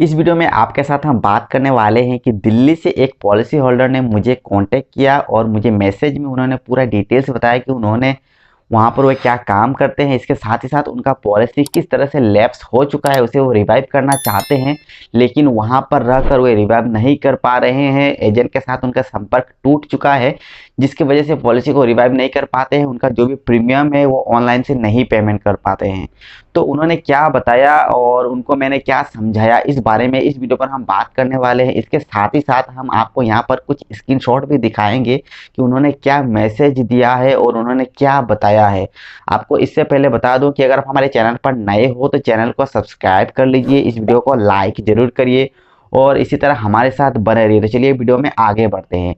इस वीडियो में आपके साथ हम बात करने वाले हैं कि दिल्ली से एक पॉलिसी होल्डर ने मुझे कांटेक्ट किया और मुझे मैसेज में उन्होंने पूरा डिटेल्स बताया कि उन्होंने वहाँ पर वो क्या काम करते हैं। इसके साथ ही साथ उनका पॉलिसी किस तरह से लैप्स हो चुका है, उसे वो रिवाइव करना चाहते हैं लेकिन वहाँ पर रहकर वो रिवाइव नहीं कर पा रहे हैं। एजेंट के साथ उनका संपर्क टूट चुका है जिसकी वजह से पॉलिसी को रिवाइव नहीं कर पाते हैं। उनका जो भी प्रीमियम है वो ऑनलाइन से नहीं पेमेंट कर पाते हैं। तो उन्होंने क्या बताया और उनको मैंने क्या समझाया, इस बारे में इस वीडियो पर हम बात करने वाले हैं। इसके साथ ही साथ हम आपको यहाँ पर कुछ स्क्रीनशॉट भी दिखाएंगे कि उन्होंने क्या मैसेज दिया है और उन्होंने क्या बताया है। आपको इससे पहले बता दूं कि अगर आप हमारे चैनल पर नए हो तो चैनल को सब्सक्राइब कर लीजिए, इस वीडियो को लाइक जरूर करिए और इसी तरह हमारे साथ बने रहिए। तो चलिए वीडियो में आगे बढ़ते हैं।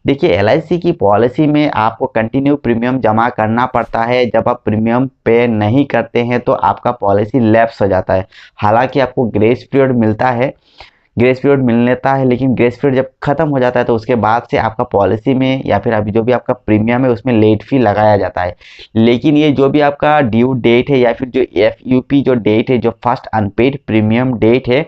देखिए, एलआईसी की पॉलिसी में आपको कंटिन्यू प्रीमियम जमा करना पड़ता है। जब आप प्रीमियम पे नहीं करते हैं तो आपका पॉलिसी लैप्स हो जाता है। हालांकि आपको ग्रेस पीरियड मिलता है, ग्रेस पीरियड मिल लेता है, लेकिन ग्रेस पीरियड जब खत्म हो जाता है तो उसके बाद से आपका पॉलिसी में या फिर अभी जो भी आपका प्रीमियम है उसमें लेट फी लगाया जाता है। लेकिन ये जो भी आपका ड्यू डेट है या फिर जो एफयूपी जो डेट है, जो फर्स्ट अनपेड प्रीमियम डेट है,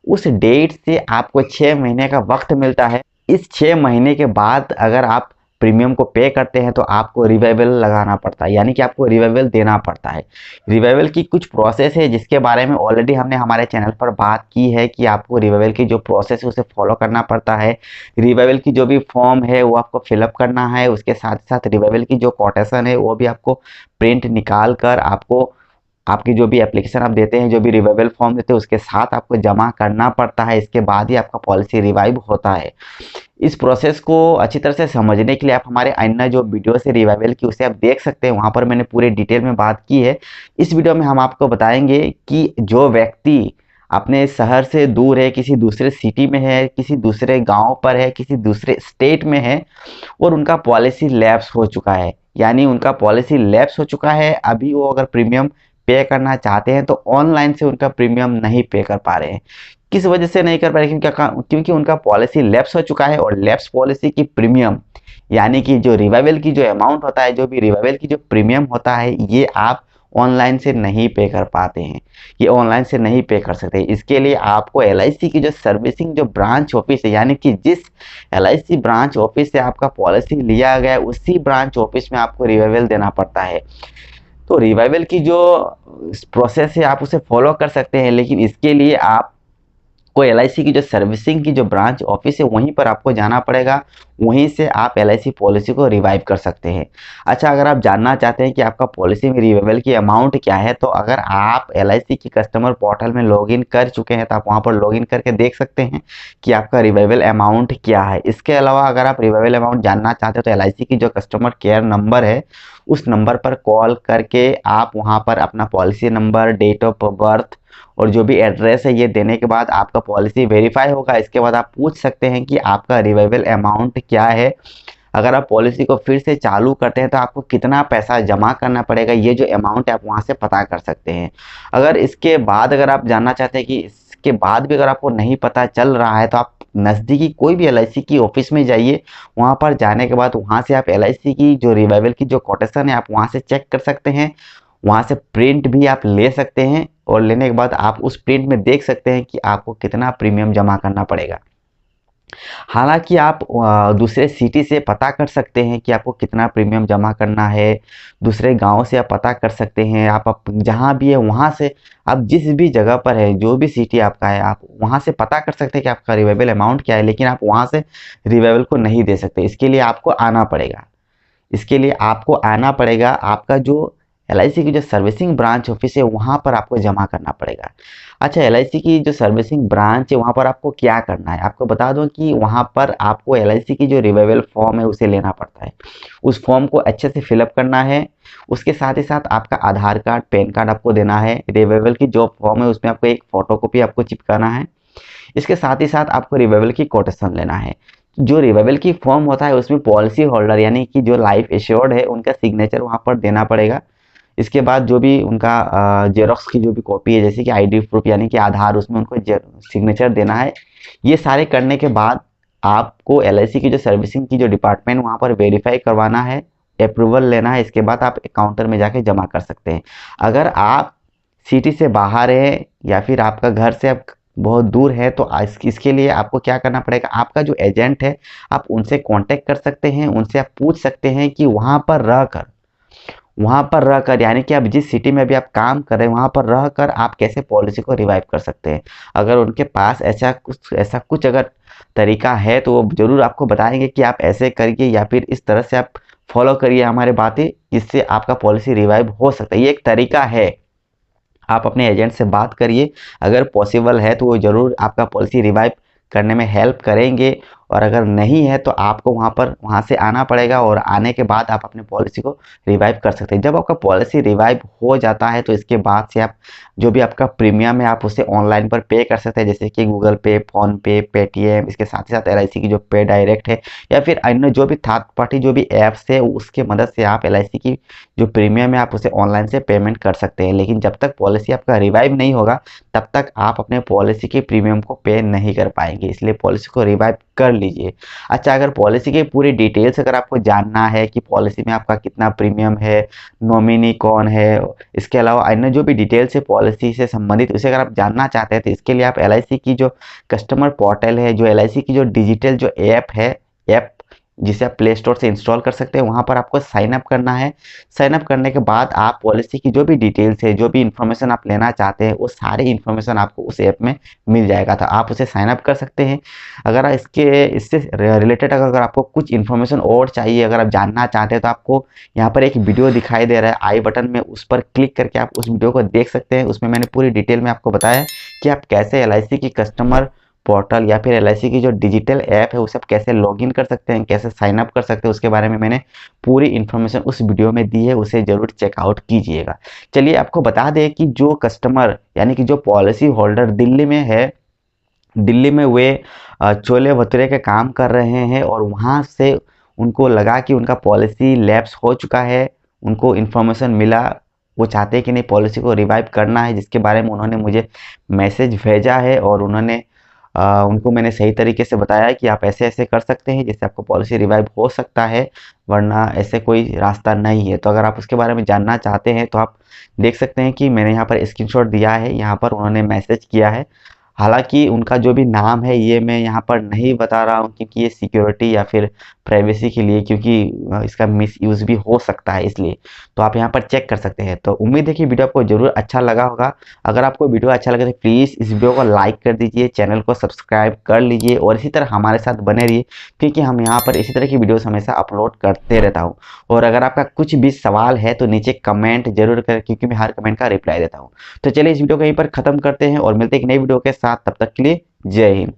उस डेट से आपको 6 महीने का वक्त मिलता है। इस 6 महीने के बाद अगर आप प्रीमियम को पे करते हैं तो आपको रिवाइवल लगाना पड़ता है, यानी कि आपको रिवाइवल देना पड़ता है। रिवाइवल की कुछ प्रोसेस है जिसके बारे में ऑलरेडी हमने हमारे चैनल पर बात की है कि आपको रिवाइवल की जो प्रोसेस है उसे फॉलो करना पड़ता है। रिवाइवल की जो भी फॉर्म है वो आपको फिलअप करना है। उसके साथ साथ रिवाइवल की जो कोटेशन है वो भी आपको प्रिंट निकाल कर आपको आपकी जो भी एप्लीकेशन आप देते हैं, जो भी रिवाइवल फॉर्म देते हैं उसके साथ आपको जमा करना पड़ता है। इसके बाद ही आपका पॉलिसी रिवाइव होता है। इस प्रोसेस को अच्छी तरह से समझने के लिए आप हमारे अन्य जो वीडियो है रिवाइवल की उसे आप देख सकते हैं, वहाँ पर मैंने पूरे डिटेल में बात की है। इस वीडियो में हम आपको बताएंगे कि जो व्यक्ति अपने शहर से दूर है, किसी दूसरे सिटी में है, किसी दूसरे गांव पर है, किसी दूसरे स्टेट में है और उनका पॉलिसी लैप्स हो चुका है, यानी उनका पॉलिसी लैप्स हो चुका है, अभी वो अगर प्रीमियम पे करना चाहते हैं तो ऑनलाइन से उनका प्रीमियम नहीं पे कर पा रहे हैं। किस वजह से नहीं कर पा रहे? क्योंकि उनका पॉलिसी लैप्स हो चुका है और लैप्स पॉलिसी की प्रीमियम, यानी कि जो रिवाइवल की जो अमाउंट होता है, जो भी रिवाइवल की जो प्रीमियम होता है, ये आप ऑनलाइन से नहीं पे कर पाते हैं, ये ऑनलाइन से नहीं पे कर सकते। इसके लिए आपको एलआईसी की जो सर्विसिंग जो ब्रांच ऑफिस है, यानी कि जिस एलआईसी ब्रांच ऑफिस से आपका पॉलिसी लिया गया है उसी ब्रांच ऑफिस में आपको रिवाइवल देना पड़ता है। तो रिवाइवल की जो प्रोसेस है आप उसे फॉलो कर सकते हैं, लेकिन इसके लिए आप को एलआईसी की जो सर्विसिंग की जो ब्रांच ऑफिस है वहीं पर आपको जाना पड़ेगा। वहीं से आप एलआईसी पॉलिसी को रिवाइव कर सकते हैं। अच्छा, अगर आप जानना चाहते हैं कि आपका पॉलिसी में रिवाइवल की अमाउंट क्या है, तो अगर आप एलआईसी की कस्टमर पोर्टल में लॉगिन कर चुके हैं तो आप वहां पर लॉगिन करके देख सकते हैं कि आपका रिवाइवल अमाउंट क्या है। इसके अलावा अगर आप रिवाइवल अमाउंट जानना चाहते हैं तो एलआईसी की जो कस्टमर केयर नंबर है उस नंबर पर कॉल करके आप वहां पर अपना policy number, date of birth और जो भी एड्रेस है ये देने के बाद आपका पॉलिसी वेरीफाई होगा। इसके बाद आप पूछ सकते हैं कि आपका रिवाइवल अमाउंट क्या है। अगर आप पॉलिसी को फिर से चालू करते हैं तो आपको कितना पैसा जमा करना पड़ेगा, ये जो अमाउंट है आप वहां से पता कर सकते हैं। अगर इसके बाद अगर आप जानना चाहते हैं कि इसके बाद भी अगर आपको नहीं पता चल रहा है तो आप नज़दीकी कोई भी एलआईसी की ऑफिस में जाइए। वहां पर जाने के बाद वहां से आप एलआईसी की जो रिवाइवल की जो कोटेशन है आप वहां से चेक कर सकते हैं। वहां से प्रिंट भी आप ले सकते हैं और लेने के बाद आप उस प्रिंट में देख सकते हैं कि आपको कितना प्रीमियम जमा करना पड़ेगा। हालांकि आप दूसरे सिटी से पता कर सकते हैं कि आपको कितना प्रीमियम जमा करना है। दूसरे गांव से आप पता कर सकते हैं। आप जहां भी है वहां से, आप जिस भी जगह पर है, जो भी सिटी आपका है, आप वहां से पता कर सकते हैं कि आपका रिवाइवल अमाउंट क्या है, लेकिन आप वहां से रिवाइवल को नहीं दे सकते। इसके लिए आपको आना पड़ेगा। इसके लिए आपको आना पड़ेगा, आपका जो एलआईसी की जो सर्विसिंग ब्रांच ऑफिस है वहां पर आपको जमा करना पड़ेगा। अच्छा, एलआईसी की जो सर्विसिंग ब्रांच है वहां पर आपको क्या करना है, आपको बता दूं कि वहां पर आपको एलआईसी की जो रिवाइवल फॉर्म है उसे लेना पड़ता है। उस फॉर्म को अच्छे से फिलअप करना है। उसके साथ ही साथ आपका आधार कार्ड, पैन कार्ड आपको देना है। रिवाइवल की जो फॉर्म है उसमें आपको एक फोटोकॉपी आपको चिपकाना है। इसके साथ ही साथ आपको रिवाइवल की कोटेशन लेना है। जो रिवाइवल की फॉर्म होता है उसमें पॉलिसी होल्डर यानी कि जो लाइफ एश्योर्ड है उनका सिग्नेचर वहां पर देना पड़ेगा। इसके बाद जो भी उनका जेरोक्स की जो भी कॉपी है, जैसे कि आईडी प्रूफ यानी कि आधार, उसमें उनको सिग्नेचर देना है। ये सारे करने के बाद आपको एलआईसी की जो सर्विसिंग की जो डिपार्टमेंट वहां पर वेरीफाई करवाना है, अप्रूवल लेना है। इसके बाद आप काउंटर में जाके जमा कर सकते हैं। अगर आप सिटी से बाहर है या फिर आपका घर से आप बहुत दूर है, तो इसके लिए आपको क्या करना पड़ेगा, आपका जो एजेंट है आप उनसे कांटेक्ट कर सकते हैं, उनसे आप पूछ सकते हैं कि वहाँ पर रहकर यानी कि आप जिस सिटी में भी आप काम कर रहे हैं वहाँ पर रहकर आप कैसे पॉलिसी को रिवाइव कर सकते हैं। अगर उनके पास ऐसा कुछ अगर तरीका है तो वो ज़रूर आपको बताएंगे कि आप ऐसे करिए या फिर इस तरह से आप फॉलो करिए हमारे बातें, जिससे आपका पॉलिसी रिवाइव हो सकता है। ये एक तरीका है, आप अपने एजेंट से बात करिए, अगर पॉसिबल है तो वो ज़रूर आपका पॉलिसी रिवाइव करने में हेल्प करेंगे, और अगर नहीं है तो आपको वहाँ से आना पड़ेगा, और आने के बाद आप अपने पॉलिसी को रिवाइव कर सकते हैं। जब आपका पॉलिसी रिवाइव हो जाता है तो इसके बाद से आप जो भी आपका प्रीमियम है आप उसे ऑनलाइन पर पे कर सकते हैं, जैसे कि गूगल पे, फ़ोन पे, पेटीएम, इसके साथ ही साथ LIC की जो पे डायरेक्ट है या फिर अन्य जो भी थर्ड पार्टी जो भी ऐप्स है उसके मदद से आप LIC की जो प्रीमियम है आप उसे ऑनलाइन से पेमेंट कर सकते हैं। लेकिन जब तक पॉलिसी आपका रिवाइव नहीं होगा तब तक आप अपने पॉलिसी के प्रीमियम को पे नहीं कर पाएंगे, इसलिए पॉलिसी को रिवाइव कर लीजिए। अच्छा, अगर पॉलिसी की पूरी डिटेल्स अगर आपको जानना है कि पॉलिसी में आपका कितना प्रीमियम है, नॉमिनी कौन है, इसके अलावा अन्य जो भी डिटेल्स है पॉलिसी से संबंधित, उसे अगर आप जानना चाहते हैं तो इसके लिए आप LIC की जो कस्टमर पोर्टल है, जो LIC की जो डिजिटल जो ऐप जिसे आप प्ले स्टोर से इंस्टॉल कर सकते हैं, वहाँ पर आपको साइन अप करना है। साइन अप करने के बाद आप पॉलिसी की जो भी डिटेल्स है, जो भी इन्फॉर्मेशन आप लेना चाहते हैं, वो सारी इन्फॉर्मेशन आपको उस ऐप में मिल जाएगा, तो आप उसे साइन अप कर सकते हैं। अगर इससे रिलेटेड अगर आपको कुछ इन्फॉर्मेशन और चाहिए, अगर आप जानना चाहते हैं, तो आपको यहाँ पर एक वीडियो दिखाई दे रहा है आई बटन में, उस पर क्लिक करके आप उस वीडियो को देख सकते हैं। उसमें मैंने पूरी डिटेल में आपको बताया कि आप कैसे LIC की कस्टमर पोर्टल या फिर LIC की जो डिजिटल ऐप है उसे आप कैसे लॉगिन कर सकते हैं, कैसे साइन अप कर सकते हैं, उसके बारे में मैंने पूरी इन्फॉर्मेशन उस वीडियो में दी है, उसे ज़रूर चेकआउट कीजिएगा। चलिए आपको बता दें कि जो कस्टमर यानी कि जो पॉलिसी होल्डर दिल्ली में है, दिल्ली में वे छोले भटूरे के काम कर रहे हैं और वहाँ से उनको लगा कि उनका पॉलिसी लैप्स हो चुका है, उनको इन्फॉर्मेशन मिला, वो चाहते हैं कि नहीं पॉलिसी को रिवाइव करना है, जिसके बारे में उन्होंने मुझे मैसेज भेजा है, और उनको मैंने सही तरीके से बताया कि आप ऐसे ऐसे कर सकते हैं जिससे आपको पॉलिसी रिवाइव हो सकता है, वरना ऐसे कोई रास्ता नहीं है। तो अगर आप उसके बारे में जानना चाहते हैं तो आप देख सकते हैं कि मैंने यहाँ पर स्क्रीनशॉट दिया है, यहाँ पर उन्होंने मैसेज किया है। हालांकि उनका जो भी नाम है ये मैं यहाँ पर नहीं बता रहा हूँ, क्योंकि ये सिक्योरिटी या फिर प्राइवेसी के लिए, क्योंकि इसका मिसयूज़ भी हो सकता है, इसलिए तो आप यहाँ पर चेक कर सकते हैं। तो उम्मीद है कि वीडियो आपको ज़रूर अच्छा लगा होगा। अगर आपको वीडियो अच्छा लगे तो प्लीज़ इस वीडियो को लाइक कर दीजिए, चैनल को सब्सक्राइब कर लीजिए, और इसी तरह हमारे साथ बने रहिए, क्योंकि हम यहाँ पर इसी तरह की वीडियोस हमेशा अपलोड करते रहता हूँ। और अगर आपका कुछ भी सवाल है तो नीचे कमेंट जरूर करें, क्योंकि मैं हर कमेंट का रिप्लाई देता हूँ। तो चलिए इस वीडियो को यहीं पर ख़त्म करते हैं और मिलते हैं एक नई वीडियो के साथ, तब तक के लिए जय हिंद।